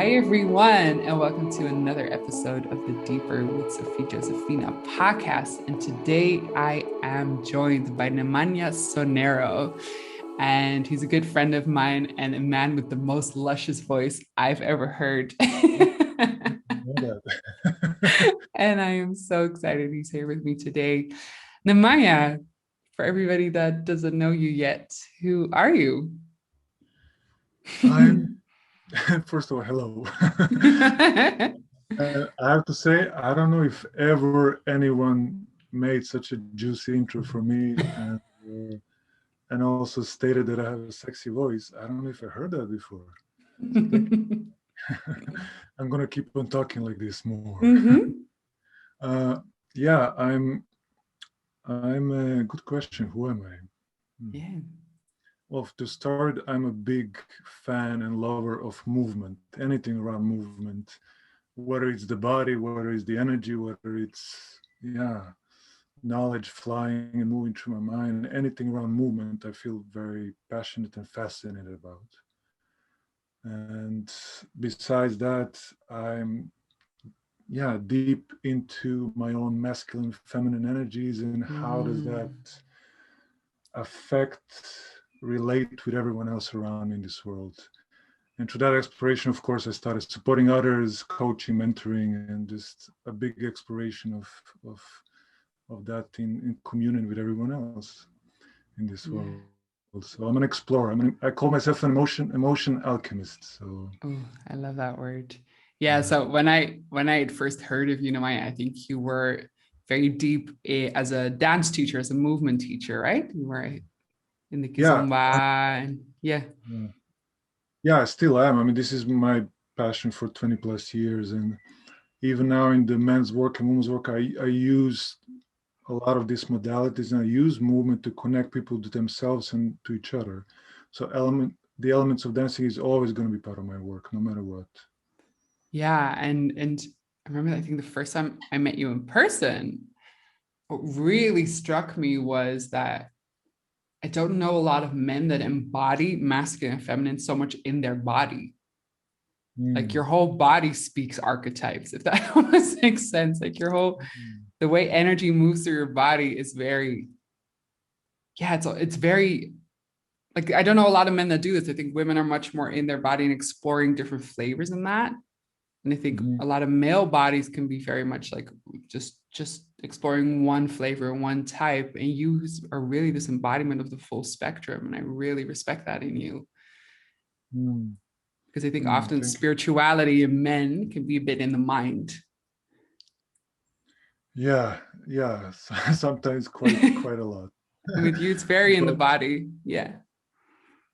Hi, everyone, and welcome to another episode of the Deeper with Sophie Josephina podcast. And today I am joined by Nemanja Sonero, and he's a good friend of mine and a man with the most luscious voice I've ever heard. And I am so excited he's here with me today. Nemanja, for everybody that doesn't know you yet, who are you? I'm first of all, hello. I have to say, I don't know if ever anyone made such a juicy intro for me and also stated that I have a sexy voice. I don't know if I heard that before. So I'm gonna keep on talking like this more. Mm-hmm. uh, yeah, I'm a good question. Who am I? Yeah. Well, to start, I'm a big fan and lover of movement, anything around movement, whether it's the body, whether it's the energy, whether it's, knowledge flying and moving through my mind, anything around movement, I feel very passionate and fascinated about. And besides that, I'm, deep into my own masculine, feminine energies and how does that Mm. affect, relate with everyone else around me in this world. And through that exploration, of course, I started supporting others, coaching, mentoring, and just a big exploration of, of that in communion with everyone else in this Yeah. world. So I'm an explorer. I call myself an emotion alchemist. So Oh, I love that word. Yeah. yeah, So when I had first heard of you, Maya, I think you were very deep as a dance teacher, as a movement teacher, right? You were in the yeah, kizomba, and yeah. yeah, yeah. I still am. I mean, this is my passion for 20 plus years, and even now in the men's work and women's work, I use a lot of these modalities and I use movement to connect people to themselves and to each other. So the elements of dancing is always going to be part of my work, no matter what. Yeah. And I remember, I think the first time I met you in person, what really struck me was that I don't know a lot of men that embody masculine and feminine so much in their body. Like your Mm. whole body speaks archetypes, if that almost makes sense. Like your whole, the way energy moves through your body is very, yeah, it's very, like, I don't know a lot of men that do this. I think women are much more in their body and exploring different flavors in that. And I think Mm-hmm. a lot of male bodies can be very much like just exploring one flavor, one type. And you are really this embodiment of the full spectrum. And I really respect that in you. Mm. Because I think Mm. often Thank you. spirituality in men can be a bit in the mind. Yeah, yeah. Sometimes quite a lot. And with you, it's very in the But body. Yeah.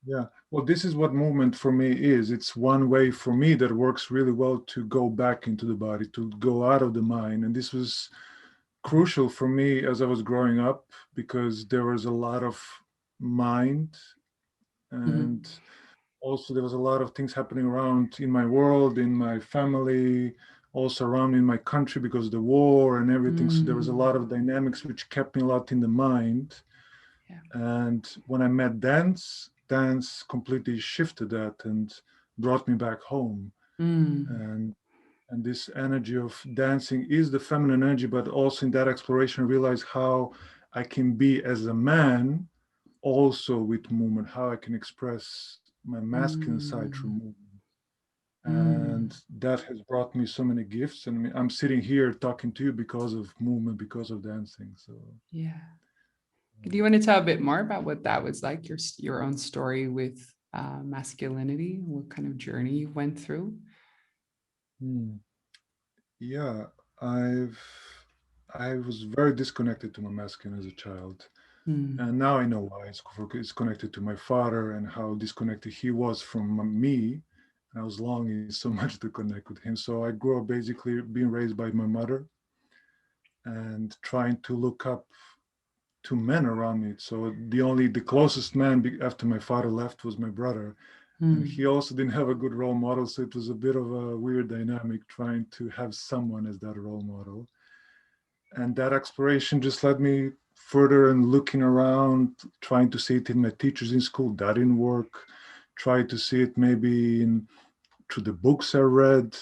yeah, well, this is what movement for me is. It's one way for me that works really well to go back into the body, to go out of the mind. And this was crucial for me as I was growing up because there was a lot of mind and Mm-hmm. also there was a lot of things happening around in my world, in my family, also around in my country because of the war and everything. So there was a Mm. lot of dynamics which kept me a lot in the mind. Yeah. And when I met dance completely shifted that and brought me back home. Mm. And this energy of dancing is the feminine energy, but also in that exploration, I realized how I can be as a man also with movement, how I can express my masculine side through Mm. movement. Mm. And that has brought me so many gifts. And I'm sitting here talking to you because of movement, because of dancing. So Yeah. Do you want to tell a bit more about what that was like, your own story with masculinity, what kind of journey you went through? hmm. Yeah, I've I was very disconnected to my masculine as a child. Mm. And now I know why. It's connected to my father and how disconnected he was from me. And I was longing so much to connect with him. So I grew up basically being raised by my mother and trying to look up to men around me. So the closest man after my father left was my brother. And Mm. he also didn't have a good role model. So it was a bit of a weird dynamic trying to have someone as that role model. And that exploration just led me further and looking around, trying to see it in my teachers in school. That didn't work. Try to see it maybe in through the books I read,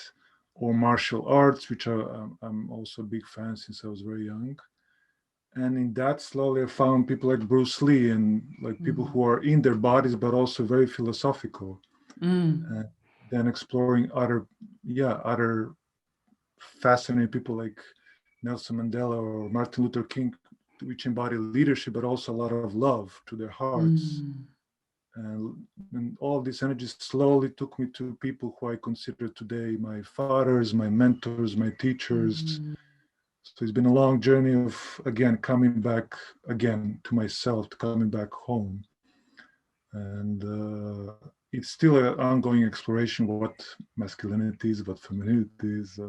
or martial arts, which I'm also a big fan since I was very young. And in that, slowly I found people like Bruce Lee and like people who are in their bodies, but also very philosophical. And then exploring other fascinating people like Nelson Mandela or Martin Luther King, which embody leadership, but also a lot of love to their hearts. And all of this energy slowly took me to people who I consider today my fathers, my mentors, my teachers. So it's been a long journey of, again, coming back again to myself, to coming back home. And it's still an ongoing exploration of what masculinity is, what femininity is.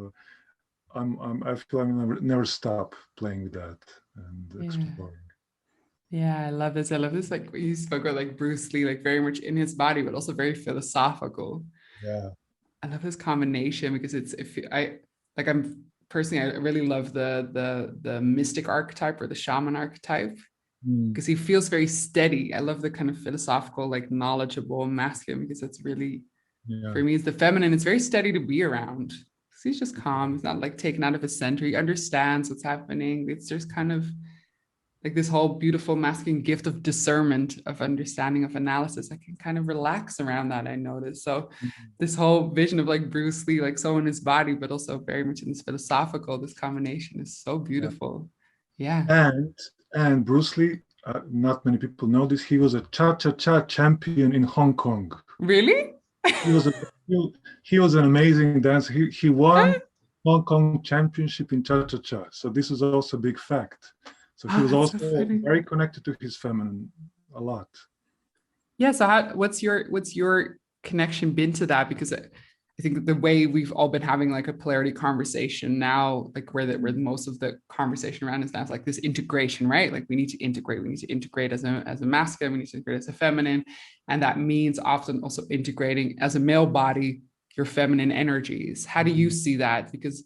I feel I never stop playing with that and exploring. Yeah, I love this. I love this. Like you spoke about like Bruce Lee, like very much in his body, but also very philosophical. Yeah. I love this combination because I'm personally, I really love the mystic archetype or the shaman archetype because he feels very steady. I love the kind of philosophical, like knowledgeable masculine because it's really, for me, it's the feminine. It's very steady to be around. He's just calm. He's not like taken out of his center. He understands what's happening. It's just kind of like this whole beautiful masculine gift of discernment, of understanding, of analysis. I can kind of relax around that, I noticed. So this whole vision of like Bruce Lee, like so in his body, but also very much in this philosophical, this combination is so beautiful. Yeah. And Bruce Lee, not many people know this, he was a cha-cha-cha champion in Hong Kong. Really? He was an amazing dancer. He won Hong Kong championship in cha-cha-cha. So this is also a big fact. So he was also very connected to his feminine a lot. Yeah. So what's your connection been to that? Because I think the way we've all been having like a polarity conversation now, like where most of the conversation around is now, it's like this integration, right? Like we need to integrate as a masculine, we need to integrate as a feminine. And that means often also integrating as a male body, your feminine energies. How do you see that? Because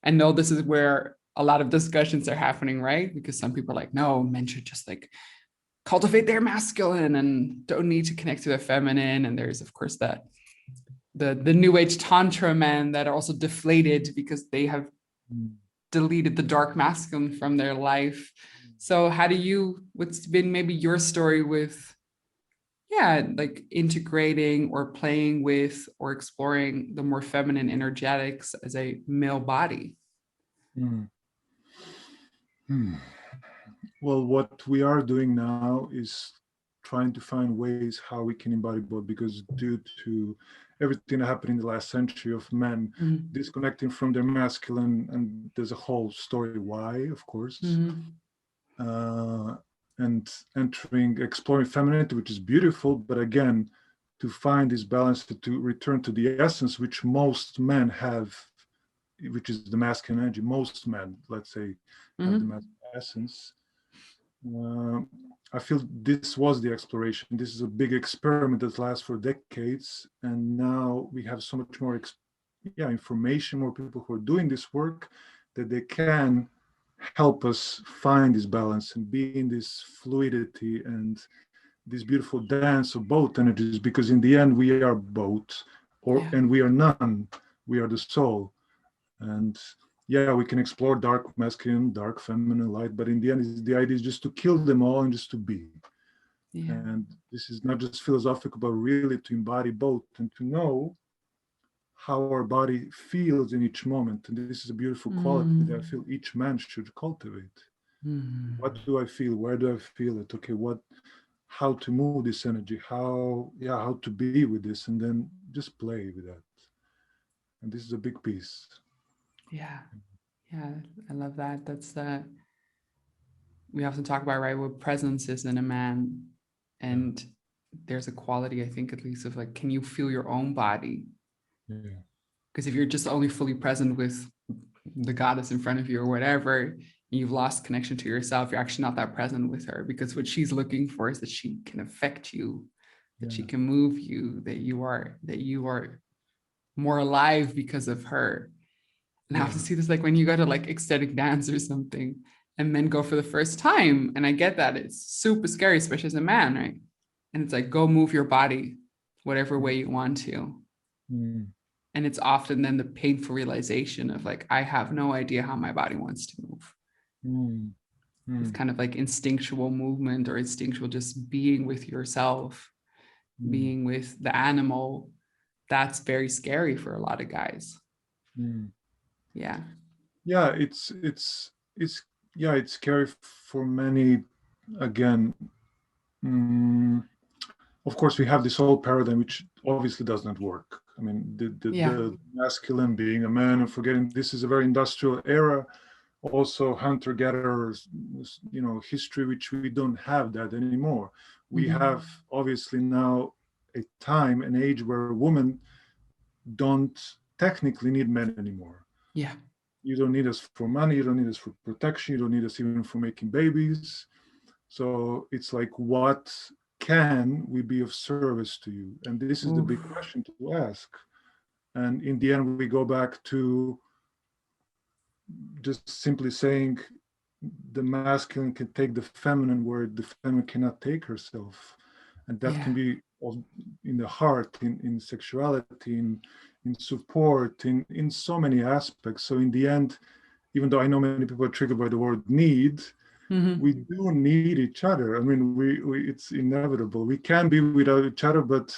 I know this is where a lot of discussions are happening, right? Because some people are like, no, men should just like cultivate their masculine and don't need to connect to their feminine. And there's of course that the new age tantra men that are also deflated because they have deleted the dark masculine from their life. So what's been maybe your story with like integrating or playing with or exploring the more feminine energetics as a male body? Well, what we are doing now is trying to find ways how we can embody both, because due to everything that happened in the last century of men disconnecting from their masculine, and there's a whole story why, of course, and exploring femininity, which is beautiful, but again, to find this balance, to return to the essence which most men have, which is the masculine energy. Most men, let's say, have the masculine essence. I feel this was the exploration. This is a big experiment that lasts for decades, and now we have so much more information, more people who are doing this work, that they can help us find this balance and be in this fluidity and this beautiful dance of both energies, because in the end we are both, and we are none. We are the soul. And we can explore dark masculine, dark feminine, light, but in the end, the idea is just to kill them all and just to be. And this is not just philosophical, but really to embody both and to know how our body feels in each moment. And this is a beautiful quality that I feel each man should cultivate. What do I feel? Where do I feel it? Okay, how to move this energy? How to be with this, and then just play with that. And this is a big piece. Yeah, I love that. That's we often talk about, right, what presence is in a man, and there's a quality, I think, at least, of like, can you feel your own body? Because if you're just only fully present with the goddess in front of you or whatever, and you've lost connection to yourself, you're actually not that present with her, because what she's looking for is that she can affect you, that she can move you, that you are more alive because of her. And I have to see this like when you go to like ecstatic dance or something and men go for the first time. And I get that it's super scary, especially as a man, right? And it's like, go move your body whatever way you want to. And it's often then the painful realization of like, I have no idea how my body wants to move. Mm. It's Mm. kind of like instinctual movement or instinctual just being with yourself, Mm. being with the animal. That's very scary for a lot of guys. Mm. Yeah. Yeah, it's yeah, it's scary for many. Again, mm, of course, we have this whole paradigm which obviously does not work. I mean, Yeah. the masculine being a man and forgetting this is a very industrial era, also hunter-gatherers, history, which we don't have that anymore. We Mm-hmm. have obviously now a time, an age where women don't technically need men anymore. Yeah. You don't need us for money, you don't need us for protection, you don't need us even for making babies. So it's like, what can we be of service to you? And this is the big Oof. question to ask. And in the end, we go back to just simply saying the masculine can take the feminine where the feminine cannot take herself. And that Yeah. can be in the heart, in sexuality, in support, in so many aspects. So in the end, even though I know many people are triggered by the word need, Mm-hmm. we do need each other. I mean, we it's inevitable. We can be without each other, but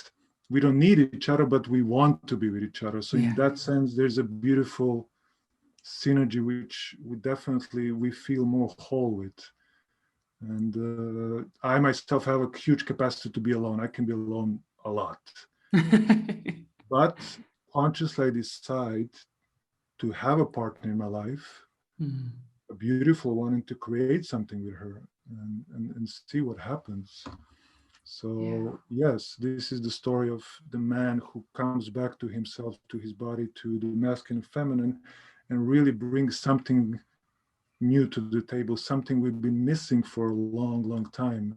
we don't need each other, but we want to be with each other. So in Yeah. that sense, there's a beautiful synergy which we feel more whole with. And I myself have a huge capacity to be alone. I can be alone a lot, but consciously I decide to have a partner in my life, Mm. a beautiful one, and to create something with her and see what happens. Yeah. So yes, this is the story of the man who comes back to himself, to his body, to the masculine and feminine, and really brings something new to the table, something we've been missing for a long, long time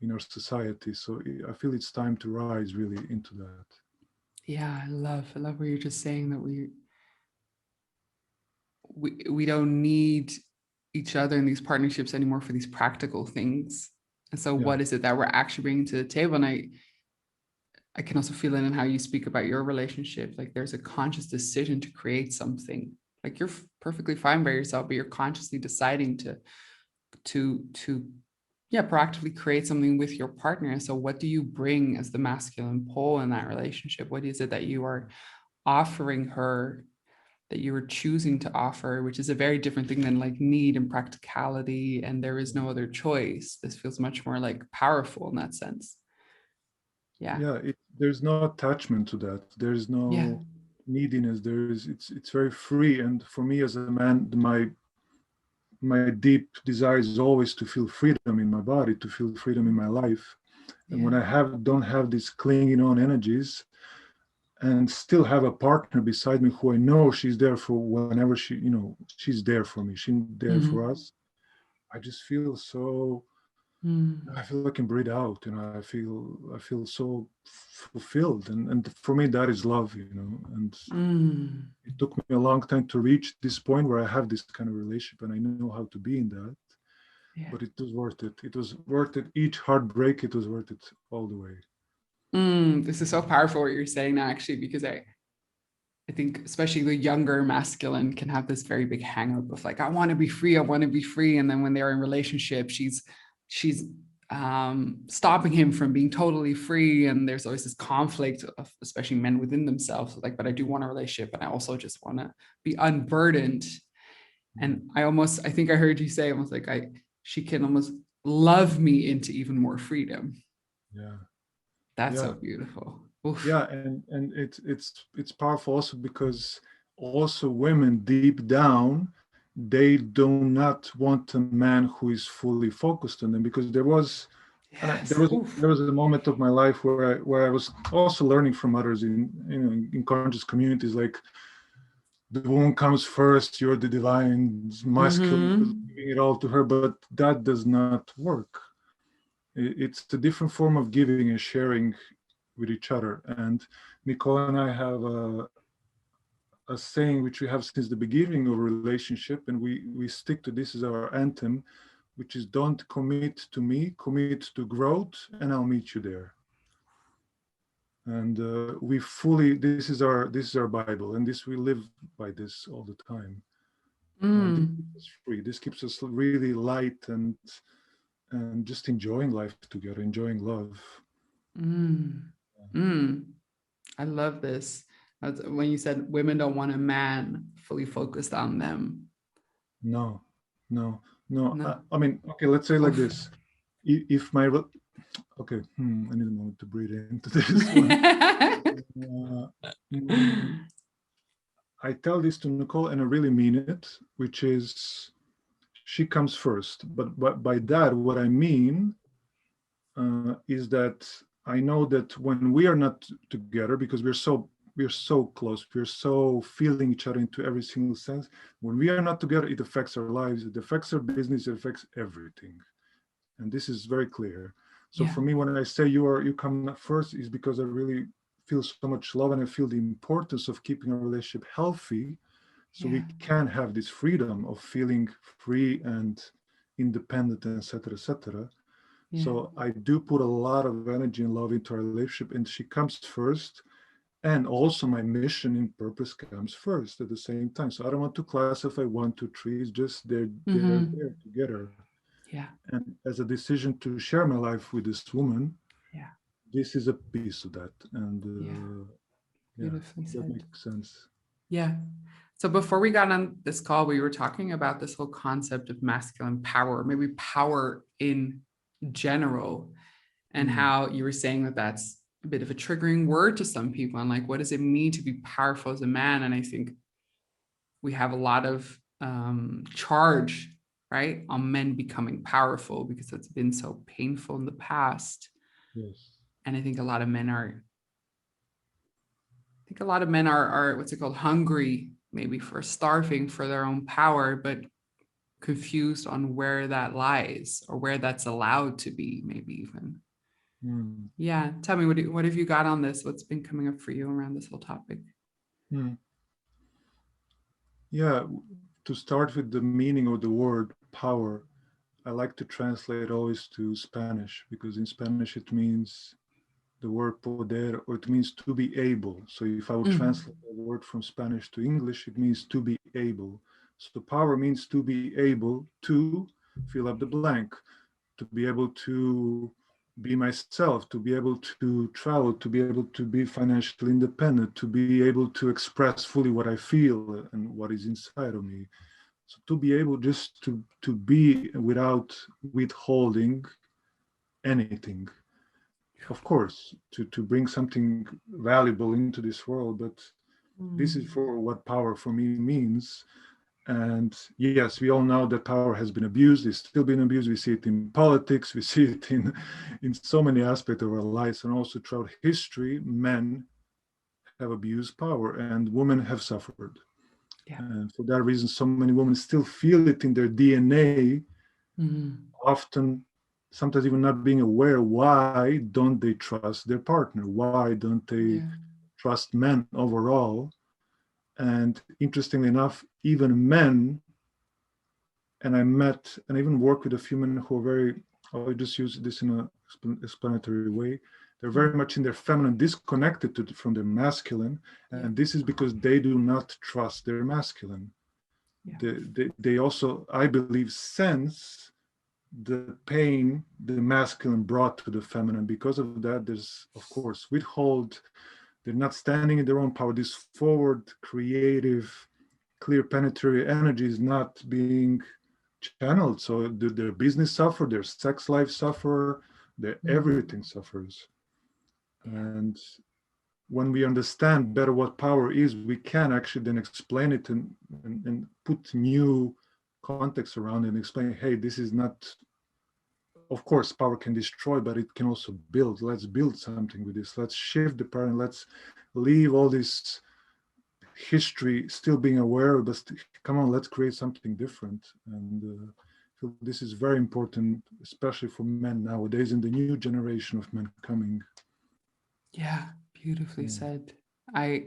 in our society. So I feel it's time to rise really into that. Yeah. I love what you're just saying, that we don't need each other in these partnerships anymore for these practical things. And so Yeah. what is it that we're actually bringing to the table? And I can also feel it in how you speak about your relationship. Like there's a conscious decision to create something. Like you're perfectly fine by yourself, but you're consciously deciding to yeah, proactively create something with your partner. And so what do you bring as the masculine pole in that relationship? What is it that you are offering her, that you are choosing to offer, which is a very different thing than like need and practicality and there is no other choice. This feels much more like powerful in that sense. Yeah. Yeah, there's no attachment to that. There's Yeah. no neediness. It's very free. And for me as a man, my deep desire is always to feel freedom in my body, to feel freedom in my life. And Yeah. when I don't have these clinging on energies, and still have a partner beside me who I know she's there for whenever she's there for me, she's there for Mm-hmm. us. I just feel so, Mm. I feel like I can breathe out, I feel so fulfilled. And for me, that is love, and Mm. it took me a long time to reach this point where I have this kind of relationship and I know how to be in that. Yeah. But it was worth it. It was worth it. Each heartbreak, it was worth it all the way. This is so powerful what you're saying now, actually, because I think especially the younger masculine can have this very big hang up of like, I want to be free, I want to be free. And then when they're in relationship, she's stopping him from being totally free. And there's always this conflict of especially men within themselves, like, but I do want a relationship, and I also just want to be unburdened. Mm. And I think I heard you say almost like she can almost love me into even more freedom. Yeah. That's so Yeah. beautiful. Oof. Yeah, and it's powerful also because also women deep down, they do not want a man who is fully focused on them, because Yes. Oof. there was a moment of my life where I was also learning from others in conscious communities, like the woman comes first, you're the divine masculine, Mm-hmm. giving it all to her, but that does not work. It's a different form of giving and sharing with each other. And Nicole and I have a saying which we have since the beginning of a relationship, and we stick to this as our anthem, which is, don't commit to me, commit to growth, and I'll meet you there. And this is our Bible, and this we live by this all the time. And this keeps us free. This keeps us really light and just enjoying life together, enjoying love. I love this. When you said women don't want a man fully focused on them. No. No. I mean, okay, let's say like this. If my okay, I need a moment to breathe into this one. I tell this to Nicole, and I really mean it, which is she comes first. But by that, what I mean is that I know that when we are not together, because we're so close, we're so feeling each other into every single sense. When we are not together, it affects our lives, it affects our business, it affects everything. And this is very clear. So for me, when I say you come first, is because I really feel so much love, and I feel the importance of keeping our relationship healthy, so we can have this freedom of feeling free and independent, etc., etc. So I do put a lot of energy and love into our relationship, and she comes first. And also my mission and purpose comes first at the same time. So I don't want to classify 1, 2, 3. It's just they're there together. Yeah. And as a decision to share my life with this woman, this is a piece of that. And Beautifully said. That makes sense. Yeah. So before we got on this call, we were talking about this whole concept of masculine power, maybe power in general, and how you were saying that that's a bit of a triggering word to some people. And like, what does it mean to be powerful as a man? And I think we have a lot of charge, right, on men becoming powerful because it's been so painful in the past. Yes. And I think a lot of men are what's it called, hungry, maybe for starving for their own power, but confused on where that lies or where that's allowed to be, maybe even. Yeah. Tell me, what have you got on this? What's been coming up for you around this whole topic? Yeah, to start with the meaning of the word power, I like to translate always to Spanish, because in Spanish it means the word poder, or it means to be able. So if I would translate the word from Spanish to English, it means to be able. So power means to be able to fill up the blank, to be able to be myself, to be able to travel, to be able to be financially independent, to be able to express fully what I feel and what is inside of me. So to be able just to be without withholding anything. Of course, to bring something valuable into this world, but this is for what power for me means. And yes, we all know that power has been abused, it's still being abused. We see it in politics, we see it in so many aspects of our lives, and also throughout history, men have abused power and women have suffered. And for that reason, so many women still feel it in their DNA, often, sometimes even not being aware. Why don't they trust their partner? Why don't they trust men overall? And interestingly enough, even men, and I met and even worked with a few men who are very, I'll just use this in an explanatory way, they're very much in their feminine, disconnected from their masculine. And this is because they do not trust their masculine. They also, I believe, sense the pain the masculine brought to the feminine. Because of that, there's, of course, withhold. They're not standing in their own power. This forward, creative, clear, penetratory energy is not being channeled. So their business suffer, their sex life suffer, their everything suffers. And when we understand better what power is, we can actually then explain it and put new context around it and explain, hey, this is not, of course, power can destroy, but it can also build. Let's build something with this. Let's shift the paradigm. Let's leave all this history still being aware, but come on, let's create something different. And so this is very important, especially for men nowadays in the new generation of men coming. Yeah, beautifully said. I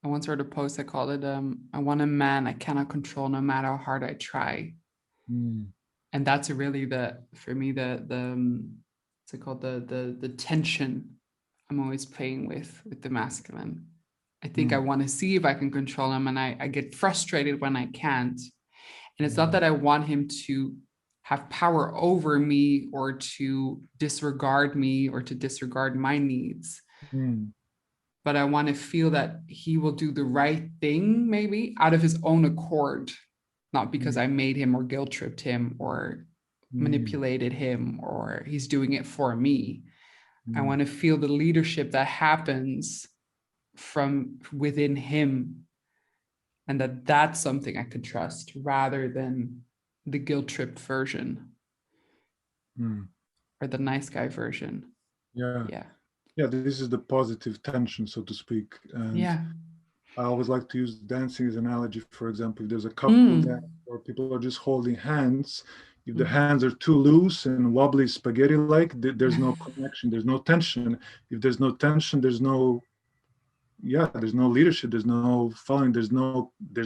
once wrote a post, I called it, I want a man I cannot control no matter how hard I try. And that's really for me, what's it called, the tension I'm always playing with the masculine. I think I want to see if I can control him, and I get frustrated when I can't. And it's not that I want him to have power over me or to disregard me or to disregard my needs. But I want to feel that he will do the right thing, maybe out of his own accord, not because I made him or guilt tripped him or manipulated him or he's doing it for me. I want to feel the leadership that happens from within him, and that's something I could trust rather than the guilt tripped version or the nice guy version. Yeah, this is the positive tension, so to speak. And I always like to use dancing as an analogy. For example, if there's a couple dance or people are just holding hands, if the hands are too loose and wobbly spaghetti-like, there's no connection, there's no tension. If there's no tension, there's no leadership, there's no following, there's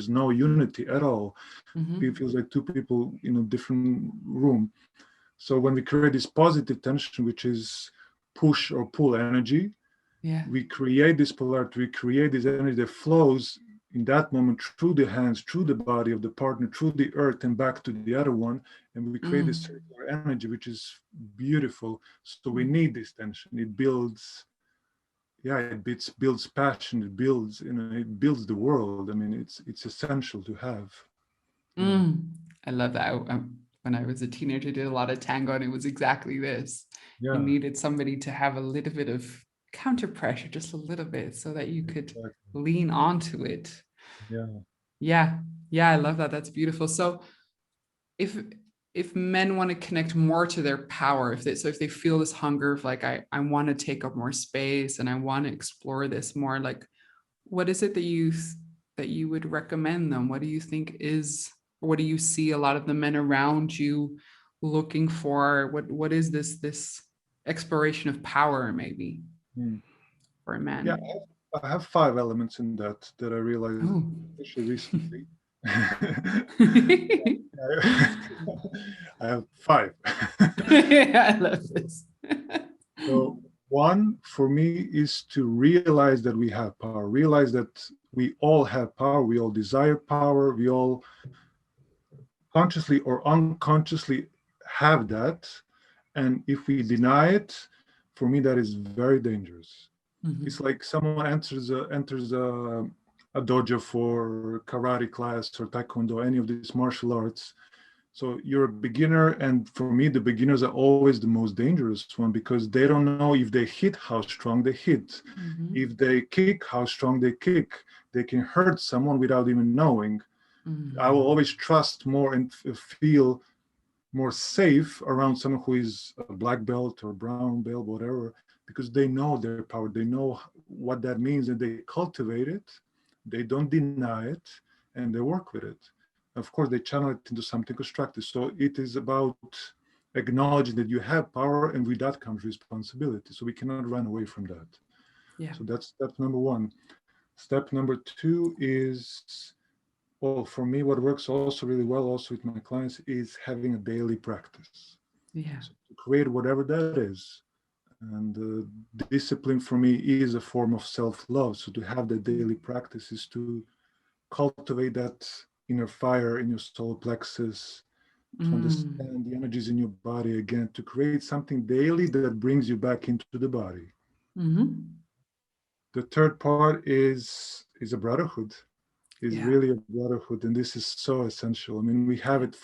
no unity at all. It feels like two people in a different room. So when we create this positive tension, which is push or pull energy, we create this polarity, we create this energy that flows in that moment through the hands, through the body of the partner, through the earth and back to the other one. And we create this circular energy, which is beautiful. So we need this tension. It builds, it builds passion, it builds, it builds the world. I mean, it's essential to have. I love that. When I was a teenager, I did a lot of tango, and it was exactly this. You needed somebody to have a little bit of counter pressure, just a little bit, so that you could lean onto it. Yeah, I love that. That's beautiful. So if men want to connect more to their power, if they feel this hunger of like, I want to take up more space and I want to explore this more, like, what is it that you would recommend them? What do you think is, or what do you see a lot of the men around you looking for? What is this exploration of power, maybe for a man? Yeah, I have 5 elements in that I realized especially recently. I have 5. I love this. So one for me is to realize that we have power, realize that we all have power, we all desire power, we all consciously or unconsciously have that. And if we deny it, for me, that is very dangerous. It's like someone enters a dojo for karate class or taekwondo, any of these martial arts. So you're a beginner, and for me, the beginners are always the most dangerous one because they don't know if they hit, how strong they hit. If they kick, how strong they kick. They can hurt someone without even knowing. I will always trust more and feel more safe around someone who is a black belt or brown belt, whatever, because they know their power, they know what that means, and they cultivate it, they don't deny it, and they work with it. Of course, they channel it into something constructive. So it is about acknowledging that you have power, and with that comes responsibility. So we cannot run away from that. So that's step number 1. Step number 2 is, well, for me, what works also really well also with my clients is having a daily practice. So to create whatever that is. And discipline for me is a form of self-love. So to have that daily practice is to cultivate that inner fire in your solar plexus, to understand the energies in your body again, to create something daily that brings you back into the body. The third part is a brotherhood. Is really a brotherhood, and this is so essential. I mean, we have it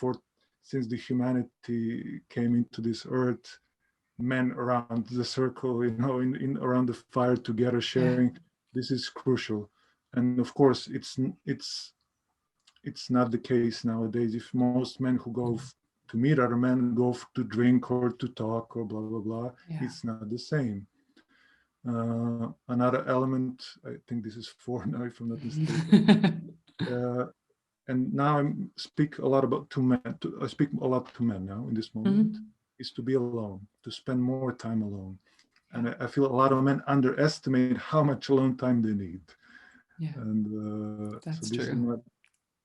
since the humanity came into this earth, men around the circle, in around the fire together, sharing. This is crucial, and of course, it's not the case nowadays. If most men who go to meet other men go to drink or to talk or blah blah blah, it's not the same. Another element, I think this is 4 now, if I'm not mistaken. And now I speak a lot to men now in this moment, is to be alone, to spend more time alone. And I feel a lot of men underestimate how much alone time they need. And so this true.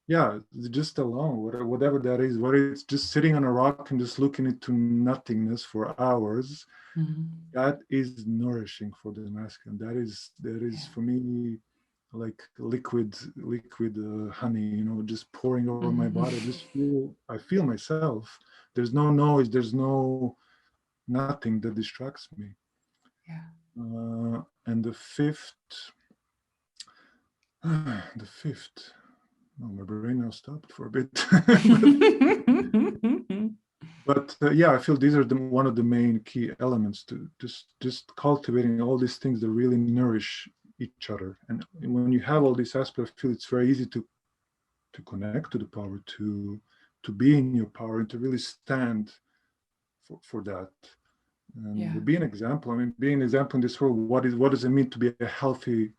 Yeah, just alone, whatever that is, whether it's just sitting on a rock and just looking into nothingness for hours, Mhm. that is nourishing for the masculine. That is Yeah. for me like liquid honey, just pouring over my Mhm. body. I feel myself. There's no noise, there's no nothing that distracts me. Yeah. And the fifth, the fifth. Oh, my brain now stopped for a bit. But yeah, I feel these are one of the main key elements to just cultivating all these things that really nourish each other. And when you have all these aspects, I feel it's very easy to connect to the power, to be in your power, and to really stand for that. And Yeah. be an example. I mean, being an example in this world. What does it mean to be a healthy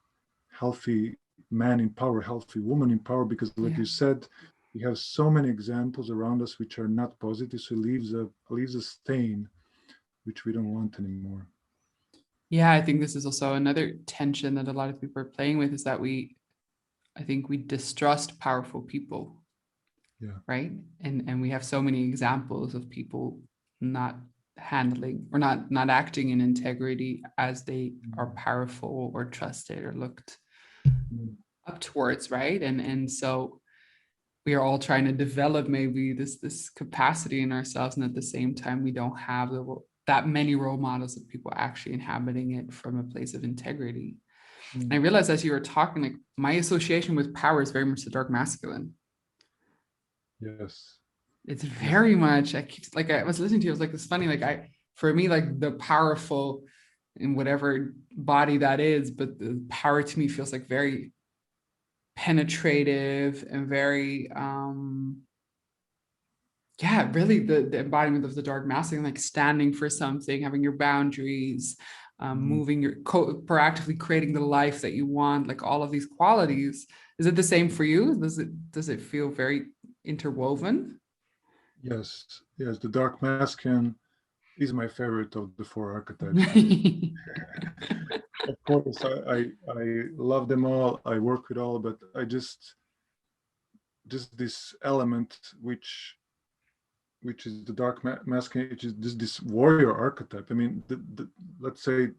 man in power, healthy woman in power? Because, like Yeah. you said, we have so many examples around us which are not positive, so it leaves a stain which we don't want anymore. Yeah, I think this is also another tension that a lot of people are playing with, is that I think we distrust powerful people, Yeah. right? And we have so many examples of people not handling or not acting in integrity as they are powerful or trusted or looked Mm. up towards, right? And so we are all trying to develop maybe this capacity in ourselves, and at the same time we don't have that many role models of people actually inhabiting it from a place of integrity. And I Mm. realized as you were talking, like my association with power is very much the dark masculine. Yes. It's Yes. very much, I keep, like I was listening to you, I was like, it's funny, like for me, like the powerful in whatever body that is, but the power to me feels like very penetrative and very yeah, really the embodiment of the dark masculine, like standing for something, having your boundaries, Mm. moving your proactively creating the life that you want, like all of these qualities. Is it the same for you? Does it feel very interwoven? Yes. Yes. The dark masculine is my favorite of the four archetypes. Of course, I love them all. I work with all, but I just this element which is the dark masculine, which is this warrior archetype. I mean, let's say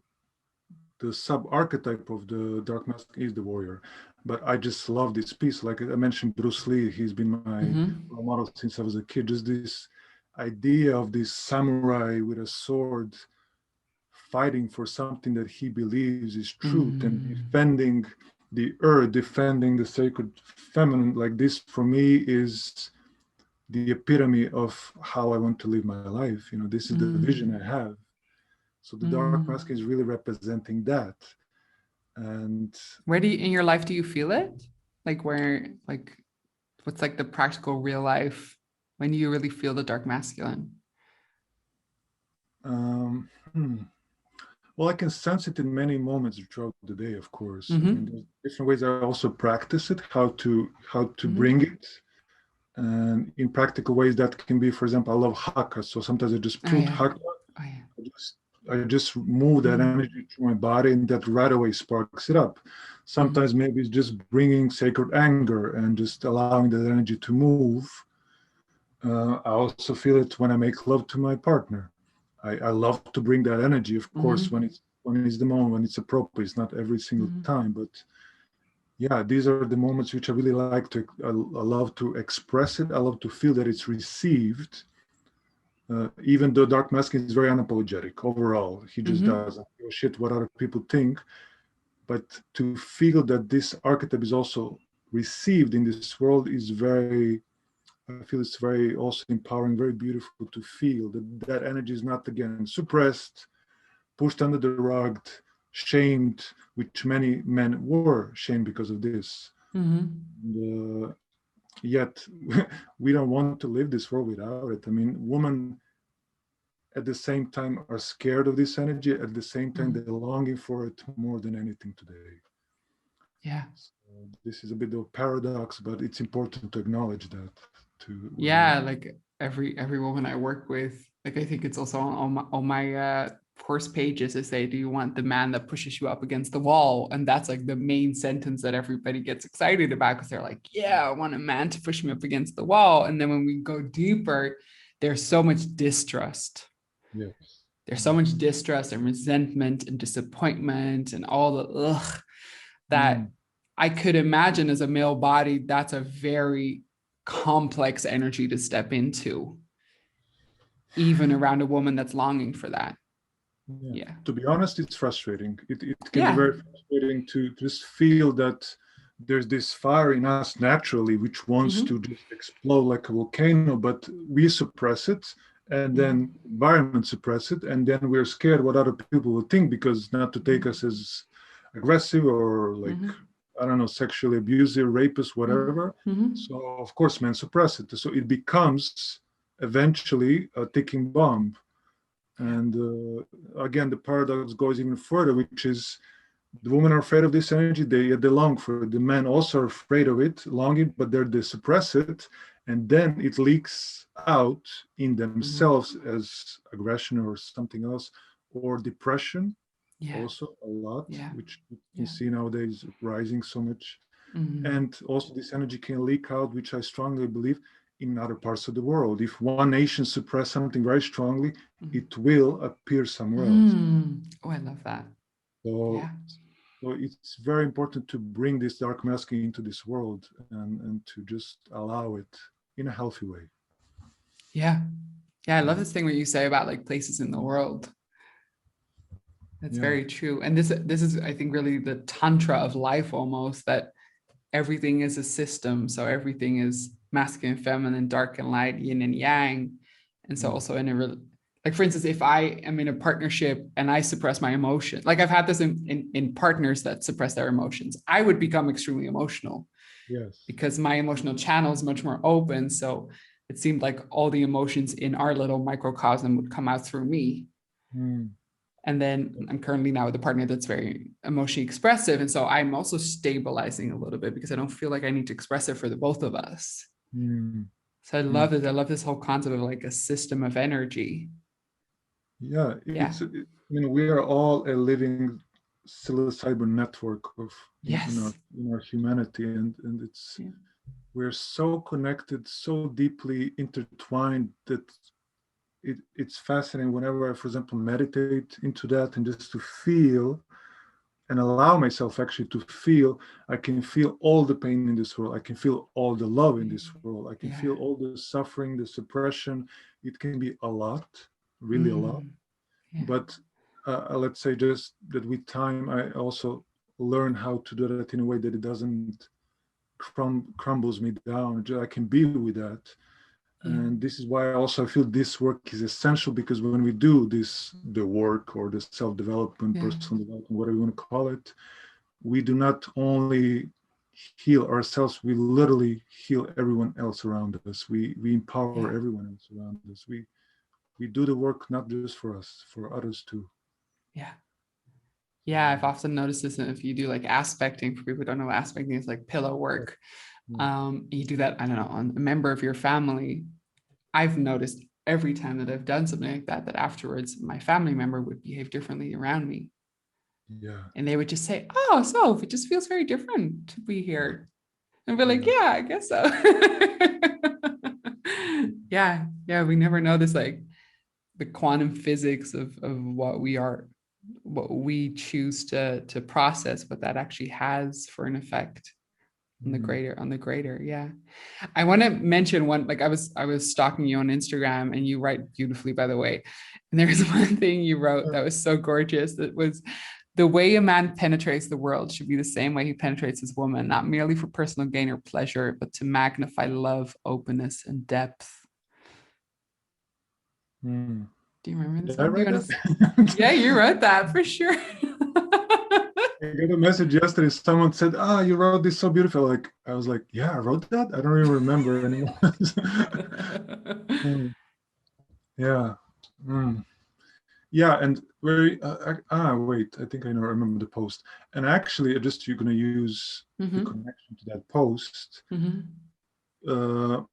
the sub archetype of the dark masculine is the warrior, but I just love this piece. Like I mentioned, Bruce Lee, he's been my Mm-hmm. role model since I was a kid. Just this idea of this samurai with a sword fighting for something that he believes is truth and Mm-hmm. defending the earth, defending the sacred feminine. Like this, for me, is the epitome of how I want to live my life. This is the vision I have. So the dark Mm-hmm. mask is really representing that. And Where do you in your life do you feel it? Like where, like what's like the practical real life when you really feel the dark masculine? um, hmm. Well, I can sense it in many moments throughout the day, of course. I mean, Mm-hmm. there's different ways I also practice it, how to bring Mm-hmm. it. And in practical ways, that can be, for example, I love haka. So sometimes I just Oh put yeah. haka, Oh yeah. I just move that Mm-hmm. energy through my body, and that right away sparks it up. Mm-hmm. Sometimes maybe it's just bringing sacred anger and just allowing that energy to move. I also feel it when I make love to my partner. I love to bring that energy, of course, Mm-hmm. when it's the moment, when it's appropriate. It's not every single Mm-hmm. time, but yeah, these are the moments which I really like to. I love to express it. I love to feel that it's received. Even though Dark Masculine is very unapologetic overall, he just Mm-hmm. doesn't give a shit what other people think. But to feel that this archetype is also received in this world is very, I feel it's very also empowering, very beautiful to feel that that energy is not again suppressed, pushed under the rug, shamed, which many men were shamed because of this. Mm-hmm. And, yet we don't want to live this world without it. I mean, women at the same time are scared of this energy. At the same time, Mm-hmm. they're longing for it more than anything today. Yeah. So this is a bit of a paradox, but it's important to acknowledge that to where we Yeah, are. like every woman I work with, like I think it's also on my course pages to say, do you want the man that pushes you up against the wall? And that's like the main sentence that everybody gets excited about, because they're like, yeah, I want a man to push me up against the wall. And then when we go deeper, there's so much distrust. Yes. There's so much distrust and resentment and disappointment and all the ugh that I could imagine as a male body, that's a very complex energy to step into, even around a woman that's longing for that. Yeah. To be honest, it's frustrating. It can be very frustrating to just feel that there's this fire in us naturally, which wants to just explode like a volcano, but we suppress it, and then environment suppress it, and then we're scared what other people will think, because not to take us as aggressive or like, I don't know, sexually abusive, rapist, whatever. So of course men suppress it. So it becomes eventually a ticking bomb. And again, the paradox goes even further, which is the women are afraid of this energy, they long for it. The men also are afraid of it, longing, but they suppress it, and then it leaks out in themselves as aggression or something else, or depression, also a lot, which you see nowadays rising so much. And also this energy can leak out, which I strongly believe, in other parts of the world. If one nation suppresses something very strongly, it will appear somewhere else. Oh, I love that. So it's very important to bring this dark masculine into this world, and to just allow it in a healthy way. Yeah. I love this thing where you say about like places in the world. That's very true. And this is, I think, really the tantra of life almost, that everything is a system. So everything is masculine, feminine, dark and light, yin and yang. And so also in a, like, for instance, if I am in a partnership and I suppress my emotion, like I've had this in partners that suppress their emotions, I would become extremely emotional. Yes. Because my emotional channel is much more open. So it seemed like all the emotions in our little microcosm would come out through me. And then I'm currently now with a partner that's very emotionally expressive. And so I'm also stabilizing a little bit, because I don't feel like I need to express it for the both of us. So I love it. I love this whole concept of like a system of energy. It's, I mean, we are all a living psilocybin network of in our humanity, and it's we're so connected, so deeply intertwined, that it's fascinating whenever I, for example, meditate into that, and just to feel and allow myself actually to feel. I can feel all the pain in this world. I can feel all the love in this world. I can feel all the suffering, the suppression. It can be a lot, really a lot. But let's say just that with time, I also learn how to do that in a way that it doesn't crumbles me down. I can be with that. And this is why also I feel this work is essential, because when we do this, the work or the self-development, personal development, whatever you want to call it, we do not only heal ourselves, we literally heal everyone else around us. We empower everyone else around us. We do the work not just for us, for others too. I've often noticed this. And if you do like aspecting, for people who don't know, aspecting is like pillow work. You do that, I don't know, on a member of your family. I've noticed every time that I've done something like that, that afterwards my family member would behave differently around me. And they would just say, oh, so it just feels very different to be here. And be like, yeah, I guess so. We never know this, like the quantum physics of what we are, what we choose to process, what that actually has for an effect on the greater. I want to mention one, like I was stalking you on Instagram, and you write beautifully, by the way. And there's one thing you wrote that was so gorgeous, that was, the way a man penetrates the world should be the same way he penetrates his woman, not merely for personal gain or pleasure, but to magnify love, openness, and depth. Do you remember this? Did I write that? Yeah, you wrote that for sure. I got a message yesterday. Someone said, you wrote this so beautiful. Like, I was like, yeah, I wrote that? I don't even remember anymore. Yeah, and very, wait, I think I know, I remember the post. And actually, you're going to use the connection to that post.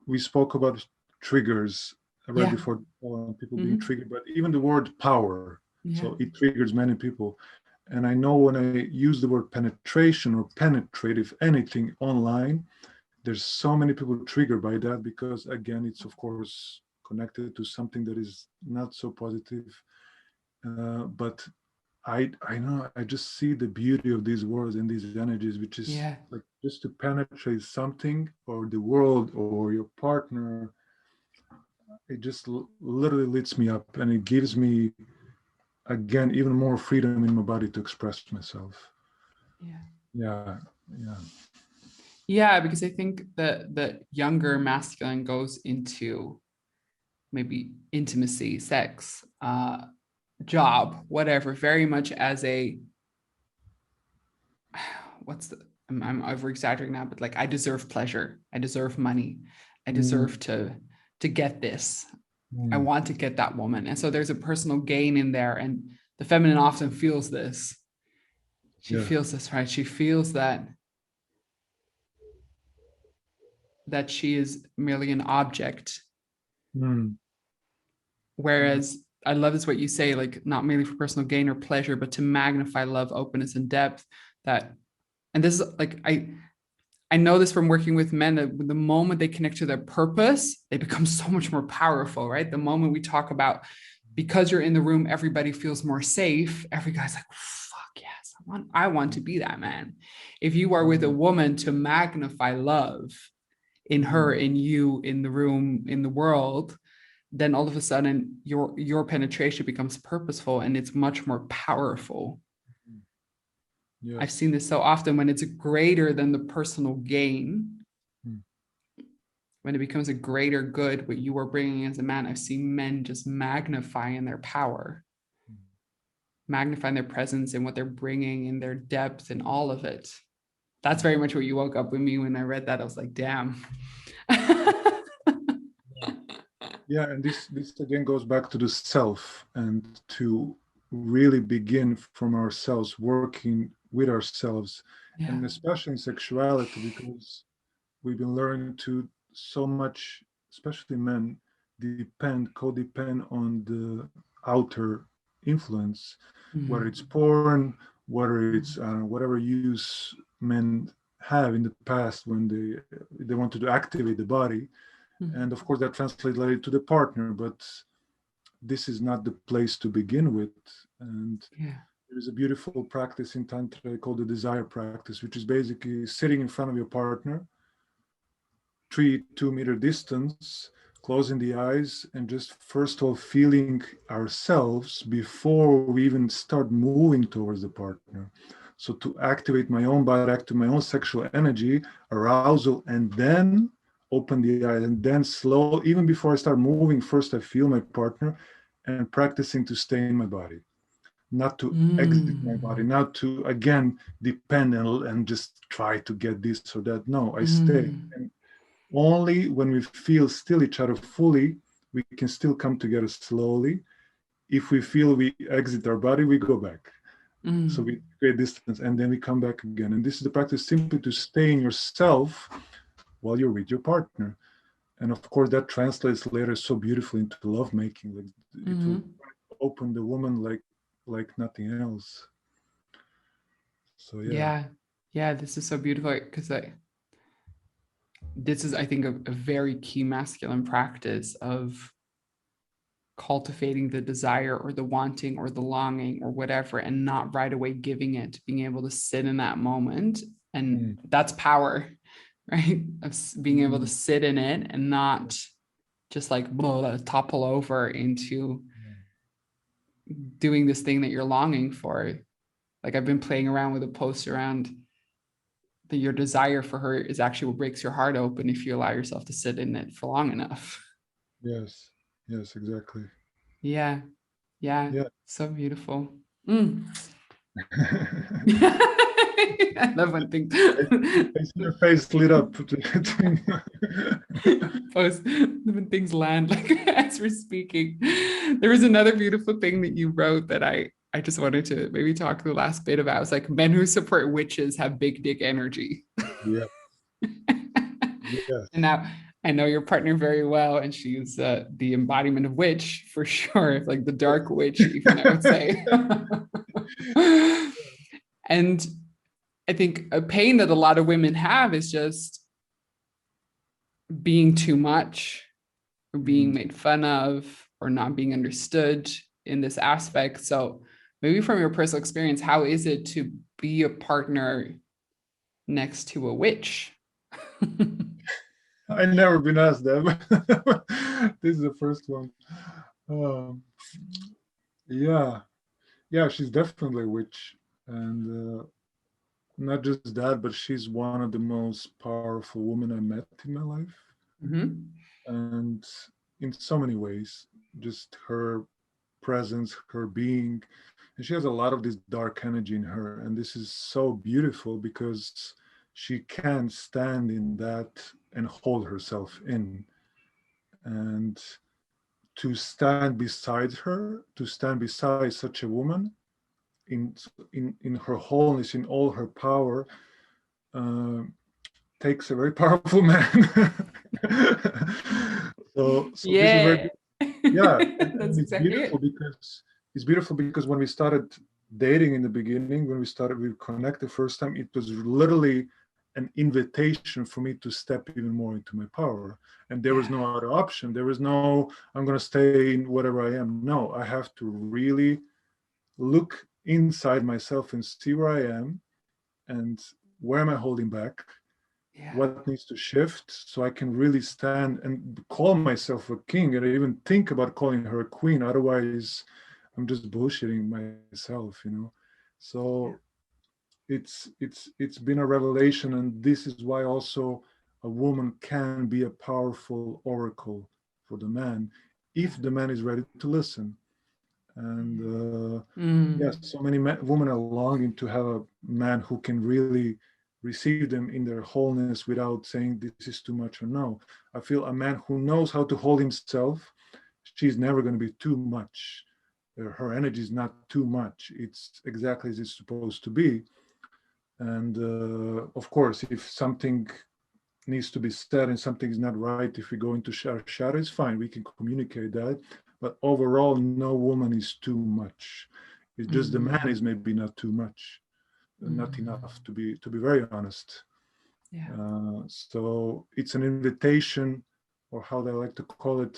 We spoke about triggers right before, people being triggered, but even the word power. Yeah. So it triggers many people. And I know when I use the word penetration or penetrate, if anything, online, there's so many people triggered by that because, again, it's of course connected to something that is not so positive. But I know I just see the beauty of these words and these energies, which is Yeah. like just to penetrate something or the world or your partner. It just literally lifts me up and it gives me, again, even more freedom in my body to express myself. Yeah. Yeah, yeah. Yeah, because I think the younger masculine goes into maybe intimacy, sex, job, whatever, very much as a what's the I'm over exaggerating now, but like I deserve pleasure, I deserve money, I Mm, deserve to get this. I mm, want to get that woman. And so there's a personal gain in there. And the feminine often feels this. She yeah. feels this, right? She feels that she is merely an object. Mm, yeah. Whereas I love this what you say, like not merely for personal gain or pleasure, but to magnify love, openness, and depth. That and this is like I know this from working with men that the moment they connect to their purpose, they become so much more powerful, right? The moment we talk about because you're in the room, everybody feels more safe. Every guy's like, fuck yes, I want to be that man. If you are with a woman to magnify love in her, in you, in the room, in the world, then all of a sudden your penetration becomes purposeful and it's much more powerful. I've Yes. seen this so often when it's greater than the personal gain, Mm, when it becomes a greater good, what you are bringing as a man. I've seen men just magnifying their power, magnifying their presence and what they're bringing and their depth and all of it. That's very much what you woke up with me when I read that. I was like, damn. yeah, and this again goes back to the self and to really begin from ourselves, working with ourselves, Yeah. and especially in sexuality, because we've been learning to so much, especially men, codepend on the outer influence, whether it's Mm. porn, whether it's whatever use men have in the past when they wanted to activate the body, Mm. and of course that translates later to the partner. But this is not the place to begin with, and Yeah. there is a beautiful practice in tantra called the desire practice, which is basically sitting in front of your partner 2 meter distance, closing the eyes, and just first of all feeling ourselves before we even start moving towards the partner. So to activate my own body, activate my own sexual energy, arousal, and then open the eyes, and then slow, even before I start moving, first I feel my partner and practicing to stay in my body, not to exit my body, Mm. not to again depend and just try to get this or that. No, I stay. Mm. And only when we feel still each other fully, we can still come together slowly. If we feel we exit our body, we go back. So Mm. we create distance and then we come back again. And this is the practice simply to stay in yourself while you're with your partner. And of course, that translates later so beautifully into lovemaking. Like it will Mm. open the woman like nothing else. So yeah. Yeah. Yeah. This is so beautiful because this is, I think, a very key masculine practice of cultivating the desire or the wanting or the longing or whatever, and not right away giving it, being able to sit in that moment. And Mm. that's power, right? Of being able to Mm. sit in it and not just like topple over into doing this thing that you're longing for. Like I've been playing around with a post around that your desire for her is actually what breaks your heart open if you allow yourself to sit in it for long enough. Yes. Yes, exactly. Yeah. Yeah. Yeah. So beautiful. Mm. I love when things I see your face lit up. post when things land like as we're speaking. There was another beautiful thing that you wrote that I just wanted to maybe talk the last bit about. It's like men who support witches have big dick energy. Yeah. And Yes. now I know your partner very well, and she's the embodiment of witch for sure, like the dark witch, even I would say. And I think a pain that a lot of women have is just being too much, or being made fun of, or not being understood in this aspect. So maybe from your personal experience, how is it to be a partner next to a witch? I never been asked that. This is the first one. Um, yeah, yeah, she's definitely a witch, and not just that, but she's one of the most powerful women I met in my life, Mm-hmm. and in so many ways, just her presence, her being, and she has a lot of this dark energy in her, and this is so beautiful because she can stand in that and hold herself in, and to stand beside her, to stand beside such a woman in in her wholeness, in all her power, uh, takes a very powerful man. So this is very, Yeah. yeah, That's and it's exactly beautiful it. because when we started dating in the beginning, when we connected the first time, it was literally an invitation for me to step even more into my power, and there was Yeah. no other option. There was no, I'm going to stay in whatever I am. No, I have to really look inside myself and see where I am, and where am I holding back, Yeah. what needs to shift, so I can really stand and call myself a king, and even think about calling her a queen. Otherwise, I'm just bullshitting myself, you know. Yeah. So it's been a revelation, and this is why also a woman can be a powerful oracle for the man Yeah. if the man is ready to listen. And yes, Mm. so many women are longing to have a man who can really receive them in their wholeness without saying this is too much or no. I feel a man who knows how to hold himself, she's never going to be too much. Her energy is not too much. It's exactly as it's supposed to be. And of course, if something needs to be said and something is not right, if we go into shadow, it's fine. We can communicate that. But overall, no woman is too much. It's just the man Mm. is maybe not too much, not Mm. enough, to be very honest. Yeah. So it's an invitation, or how they like to call it.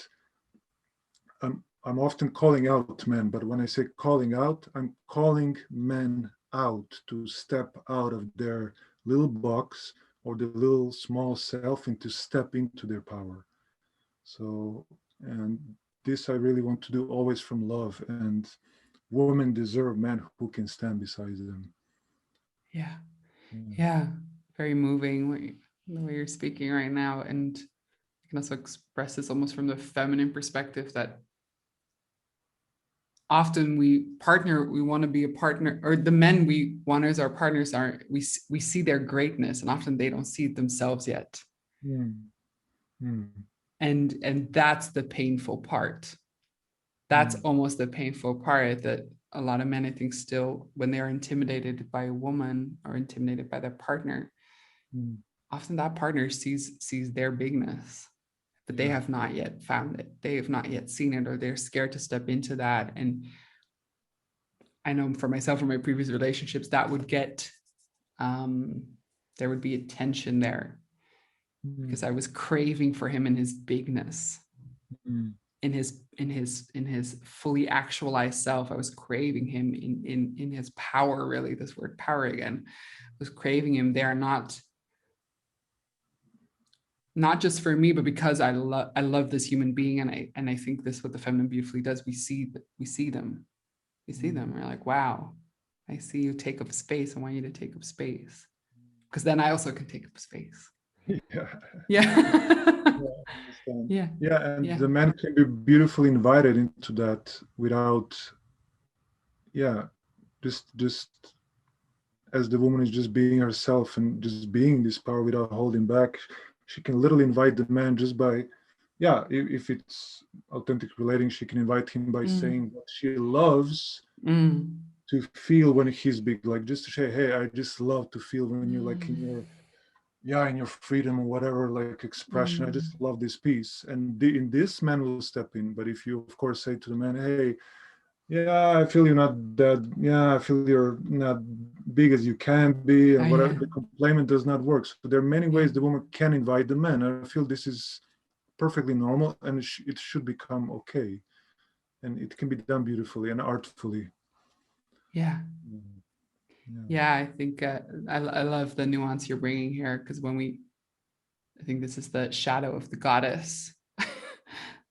I'm often calling out men, but when I say calling out, I'm calling men out to step out of their little box or the little small self and to step into their power. So, and this I really want to do always from love. And women deserve men who can stand beside them. Yeah. Mm. Yeah. Very moving the way you're speaking right now. And I can also express this almost from the feminine perspective that often we want to be a partner, or the men we want as our partners are, we see their greatness, and often they don't see it themselves yet. Mm. Mm. And that's the painful part. That's Mm. almost the painful part, that a lot of men, I think, still, when they're intimidated by a woman or intimidated by their partner, Mm. often that partner sees their bigness, but they Yeah. have not yet found it. They have not yet seen it, or they're scared to step into that. And I know for myself, from my previous relationships, that would get, there would be a tension there, Mm. because I was craving for him in his bigness, Mm. in his fully actualized self. I was craving him in his power, really, this word power again. I was craving him there, not just for me, but because I love this human being, and I think this, what the feminine beautifully does, we see them. We see them. We're like, wow, I see you take up space. I want you to take up space, because then I also can take up space. Yeah. Yeah. Yeah, I understand. Yeah. Yeah, and Yeah. the man can be beautifully invited into that without, yeah, just as the woman is just being herself and just being this power without holding back. She can literally invite the man just by, yeah, if it's authentic relating, she can invite him by Mm. saying what she loves Mm. to feel when he's big, like just to say, hey, I just love to feel when you're like in Mm. your yeah, in your freedom or whatever, like expression. I Mm. just love this piece. And in this, man will step in. But if you, of course, say to the man, hey, yeah, I feel you're not that, yeah, I feel you're not big as you can be, Oh and whatever, yeah. the complaint does not work. So there are many Yeah. ways the woman can invite the man. I feel this is perfectly normal, and it should become okay. And it can be done beautifully and artfully. Yeah. Mm, yeah. Yeah. I think I love the nuance you're bringing here, because I think this is the shadow of the goddess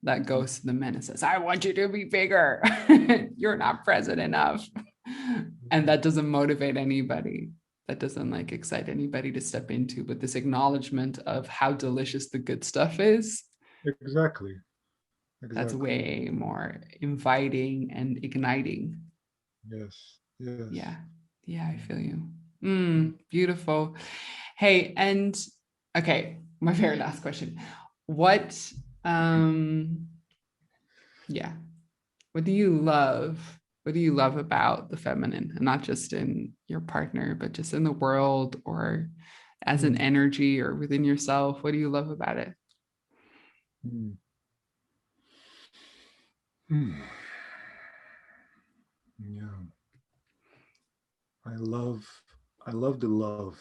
that goes to the men and says, I want you to be bigger. You're not present enough. And that doesn't motivate anybody. That doesn't like excite anybody to step into. But this acknowledgement of how delicious the good stuff is, Exactly. that's Exactly. way more inviting and igniting. Yes. Yes. Yeah. Yeah, I feel you. Beautiful. Hey, and okay, my very last question. What yeah, what do you love? What do you love about the feminine? And not just in your partner, but just in the world, or as an Mm, energy, or within yourself? What do you love about it? mm, mm. Yeah. I love I love the love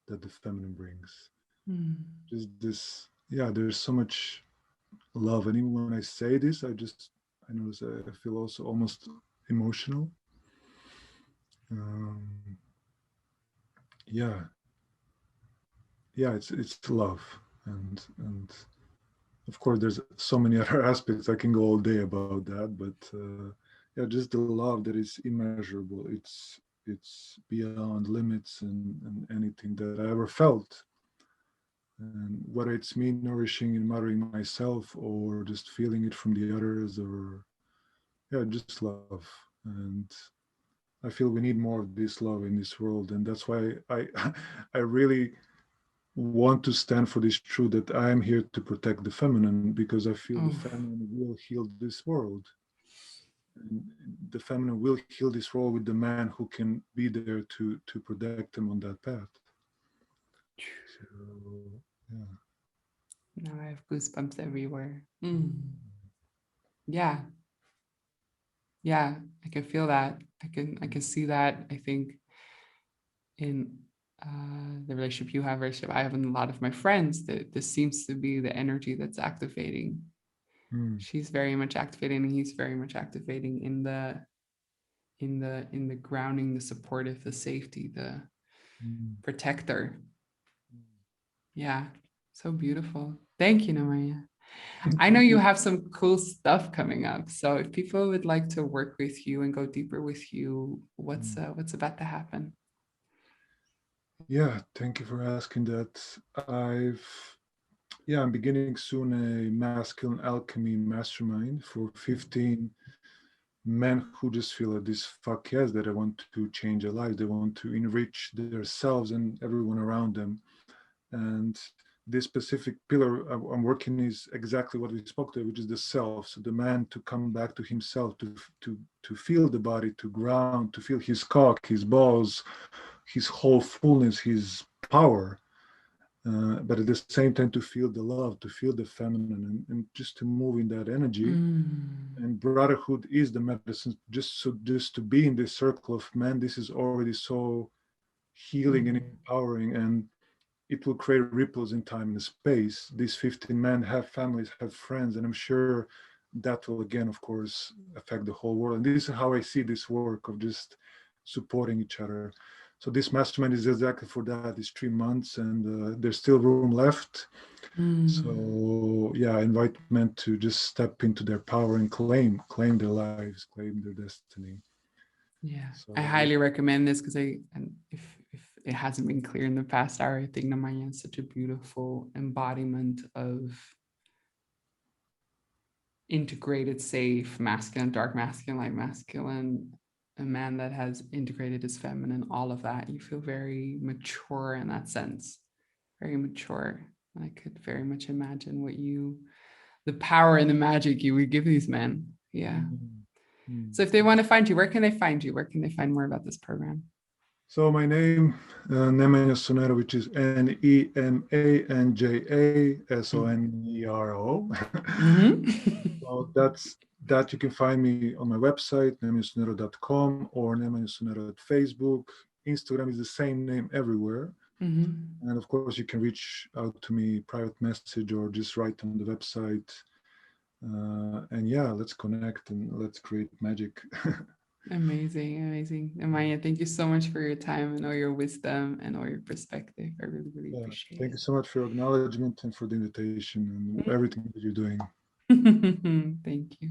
that the feminine brings. Mm. Just this, yeah, there's so much love. And even when I say this, I notice I feel also almost emotional. Um, yeah, yeah, it's love. And of course there's so many other aspects. I can go all day about that, but yeah, just the love that is immeasurable. It's beyond limits and anything that I ever felt. And whether it's me nourishing and mothering myself or just feeling it from the others, or yeah, just love. And I feel we need more of this love in this world. And that's why I I really want to stand for this truth that I am here to protect the feminine, because I feel the Oh, feminine will heal this world. And the feminine will heal this world with the man who can be there to protect them on that path. So yeah. now I have goosebumps everywhere. Yeah, yeah, I can feel that. I can see that. I think in the relationship you have, relationship I have, and a lot of my friends, that this seems to be the energy that's activating. Mm, She's very much activating, and he's very much activating in the grounding, the supportive, the safety, the mm. protector. Yeah, so beautiful. Thank you, Nemanja. I know Thank you you. have some cool stuff coming up. So if people would like to work with you and go deeper with you, Mm. what's about to happen? Yeah, thank you for asking that. I've yeah, I'm beginning soon a masculine alchemy mastermind for 15 men who just feel like this fuck yes, that they want to change their lives, they want to enrich themselves and everyone around them. And this specific pillar I'm working is exactly what we spoke to, which is the self. So the man to come back to himself, to feel the body, to ground, to feel his cock, his balls, his whole fullness, his power. But at the same time to feel the love, to feel the feminine, and just to move in that energy. Mm. And brotherhood is the medicine. Just to be in this circle of men, this is already so healing and Mm. empowering, and it will create ripples in time and space. These 15 men have families, have friends, and I'm sure that will again, of course, affect the whole world. And this is how I see this work of just supporting each other. So this mastermind is exactly for that. It's 3 months, and there's still room left. Mm. So yeah, I invite men to just step into their power and claim their lives, claim their destiny. Yeah, I So highly recommend this, because and if it hasn't been clear in the past hour, I think Nemanja is such a beautiful embodiment of integrated, safe, masculine, dark masculine, light masculine, a man that has integrated his feminine, all of that. You feel very mature in that sense, very mature. And I could very much imagine the power and the magic you would give these men. Yeah. mm, mm. So if they want to find you, where can they find you? Where can they find more about this program? So my name, Nemanja Sonero, which is Nemanjasonero. So that you can find me on my website, nemanjasonero.com, or Nemanja Sonero at Facebook. Instagram is the same name everywhere. And of course, you can reach out to me, private message, or just write on the website. And yeah, let's connect and let's create magic. Amazing, amazing. Nemanja, thank you so much for your time and all your wisdom and all your perspective. I really, really Yeah, appreciate thank you so much for your acknowledgement and for the invitation and everything that you're doing. it. Thank you.